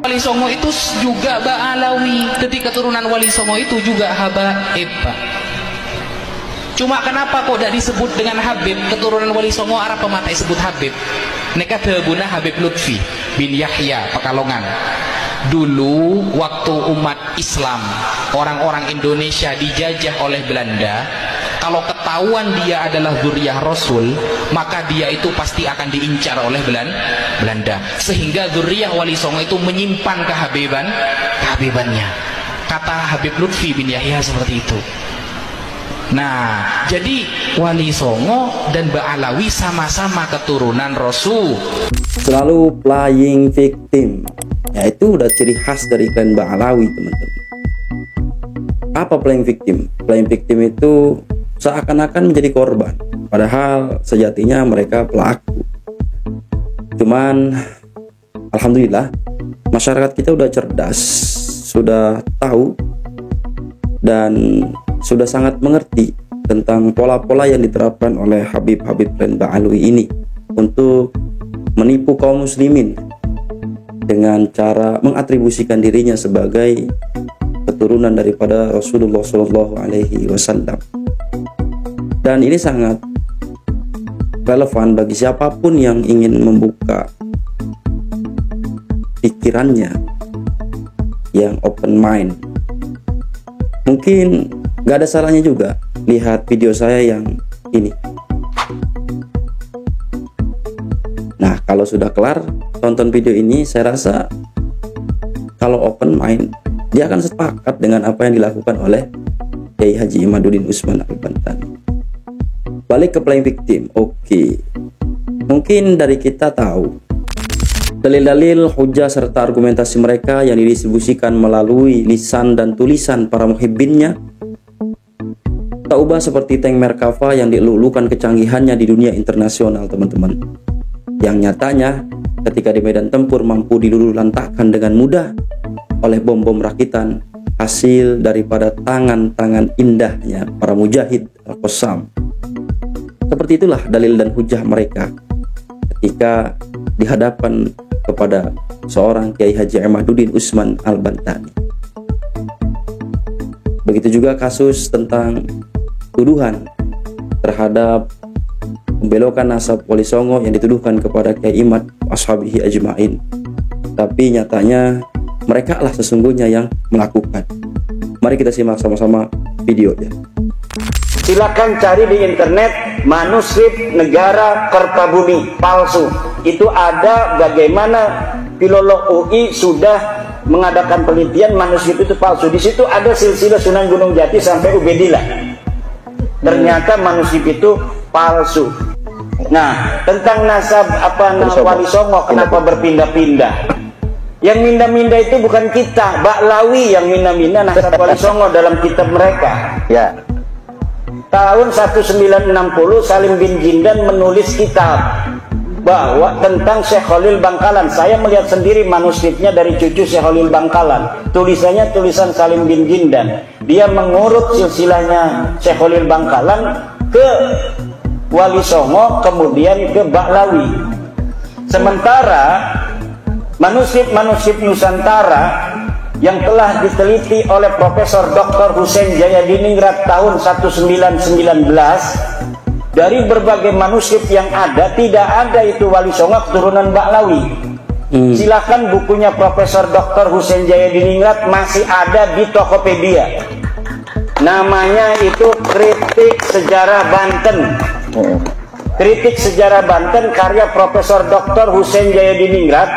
Wali Songo itu juga Ba'alawi. Ketika turunan Wali Songo itu juga Habaib. Cuma kenapa kok tidak disebut dengan Habib? Keturunan Wali Songo Arab pematai sebut Habib. Mereka dahbuna Habib Lutfi bin Yahya Pekalongan. Dulu waktu umat Islam, orang-orang Indonesia dijajah oleh Belanda, kalau ketahuan dia adalah zuriyah Rasul, maka dia itu pasti akan diincar oleh Belanda. Sehingga zuriyah Wali Songo itu menyimpan kehabibannya. Kata Habib Lutfi bin Yahya seperti itu. Nah, jadi Wali Songo dan Ba'alawi sama-sama keturunan Rasul. Selalu playing victim, ya itu udah ciri khas dari klan Ba'alawi, teman-teman. Apa playing victim? Playing victim itu seakan-akan menjadi korban, padahal sejatinya mereka pelaku. Cuman alhamdulillah masyarakat kita udah cerdas, sudah tahu dan sudah sangat mengerti tentang pola-pola yang diterapkan oleh Habib-Habib klan Ba'alawi ini untuk menipu kaum muslimin dengan cara mengatribusikan dirinya sebagai keturunan daripada Rasulullah SAW. Dan ini sangat relevan bagi siapapun yang ingin membuka pikirannya yang open mind. Mungkin gak ada salahnya juga lihat video saya yang ini. Nah, kalau sudah kelar tonton video ini, saya rasa kalau open mind dia akan sepakat dengan apa yang dilakukan oleh Kiai Haji Imaduddin Usman Al-Bantani. Balik ke playing victim. Oke. Mungkin dari kita tahu dalil-dalil, hujah serta argumentasi mereka yang didistribusikan melalui lisan dan tulisan para muhibbinnya tak ubah seperti tank Merkava yang dilulukan kecanggihannya di dunia internasional, teman-teman. Yang nyatanya ketika di medan tempur mampu diluluh-lantakkan dengan mudah oleh bom-bom rakitan hasil daripada tangan-tangan indahnya para mujahid Al-Qassam. Seperti itulah dalil dan hujah mereka ketika dihadapkan kepada seorang Kiai Haji Imaduddin Usman Al-Bantani. Begitu juga kasus tentang tuduhan terhadap membelokan nasab Wali Songo yang dituduhkan kepada Kiai Imad ashabihi ajma'in. Tapi nyatanya mereka lah sesungguhnya yang melakukan. Mari kita simak sama-sama videonya. Silakan cari di internet manuskrip negara Kertabumi palsu. Itu ada bagaimana filolog UI sudah mengadakan penelitian manuskrip itu palsu. Di situ ada silsilah Sunan Gunung Jati sampai Ubedillah. Ternyata manuskrip itu palsu. Nah, tentang nasab Wali Songo kenapa berpindah-pindah? Yang minda-minda itu bukan kita, Ba'alawi yang minda-minda nasab Wali Songo dalam kitab mereka. Ya. Tahun 1960 Salim bin Jindan menulis kitab bahwa tentang Syekh Khalil Bangkalan. Saya melihat sendiri manuskripnya dari cucu Syekh Khalil Bangkalan. Tulisannya tulisan Salim bin Jindan. Dia mengurut silsilahnya Syekh Khalil Bangkalan ke Wali Songo, kemudian ke Ba'alawi. Sementara manuskrip Nusantara yang telah diteliti oleh Profesor Dr. Husein Jayadiningrat tahun 1919, dari berbagai manuskrip yang ada tidak ada itu Wali Songo keturunan Ba'alawi. Silakan bukunya Profesor Dr. Husein Jayadiningrat masih ada di Tokopedia. Namanya itu Kritik Sejarah Banten. Kritik Sejarah Banten karya Profesor Dr. Husein Jayadiningrat.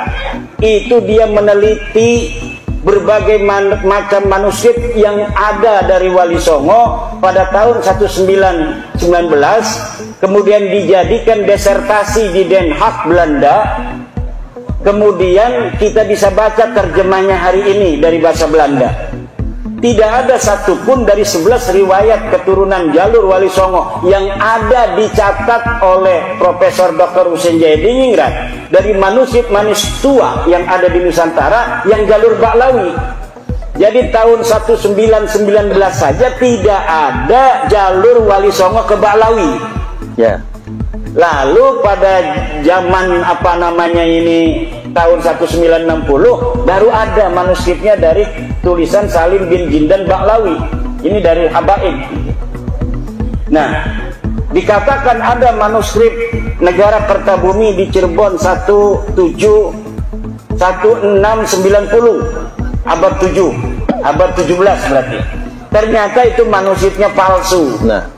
Itu dia meneliti berbagai macam manuskrip yang ada dari Wali Songo pada tahun 1919, kemudian dijadikan disertasi di Den Haag, Belanda. Kemudian kita bisa baca terjemahnya hari ini dari bahasa Belanda. Tidak ada satupun dari 11 riwayat keturunan jalur Wali Songo yang ada dicatat oleh Profesor Dr. Husein Jayadiningrat dari manuskrip-manuskrip tua yang ada di Nusantara yang jalur Ba'alawi. Jadi tahun 1919 saja tidak ada jalur Wali Songo ke Ba'alawi. Ya. Lalu pada zaman tahun 1960 baru ada manuskripnya dari tulisan Salim bin Jindan Ba'lawi. Ini dari Habaib. Nah, dikatakan ada manuskrip Negara Kertabumi di Cirebon 1690 abad 7, abad 17 berarti. Ternyata itu manuskripnya palsu. Nah,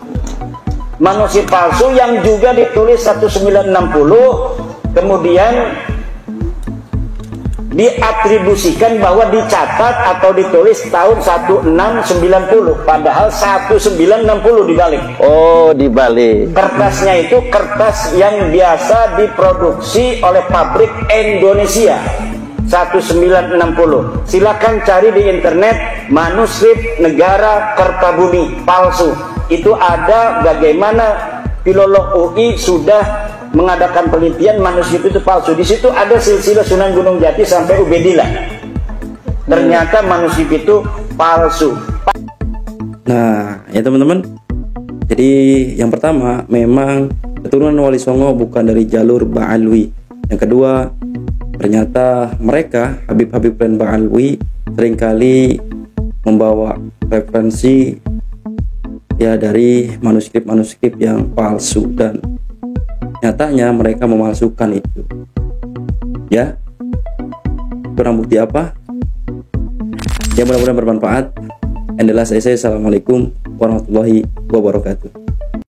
manuskrip palsu yang juga ditulis 1960 kemudian diatribusikan bahwa dicatat atau ditulis tahun 1690 padahal 1960 dibalik. Oh, dibalik. Kertasnya itu kertas yang biasa diproduksi oleh pabrik Indonesia 1960. Silakan cari di internet manuskrip Negara Kertabumi palsu. Itu ada bagaimana filolog UI sudah mengadakan penelitian manuskrip itu palsu. Di situ ada silsilah Sunan Gunung Jati sampai Ubedillah. Ternyata manuskrip itu palsu. Nah, ya teman-teman. Jadi yang pertama, memang keturunan Wali Songo bukan dari jalur Ba'alwi. Yang kedua, ternyata mereka Habib-habib dan Ba'alwi seringkali membawa referensi ya dari manuskrip-manuskrip yang palsu dan nyatanya mereka memalsukan itu. Ya, kurang bukti apa? Ya mudah-mudahan bermanfaat. And the last essay, assalamualaikum warahmatullahi wabarakatuh.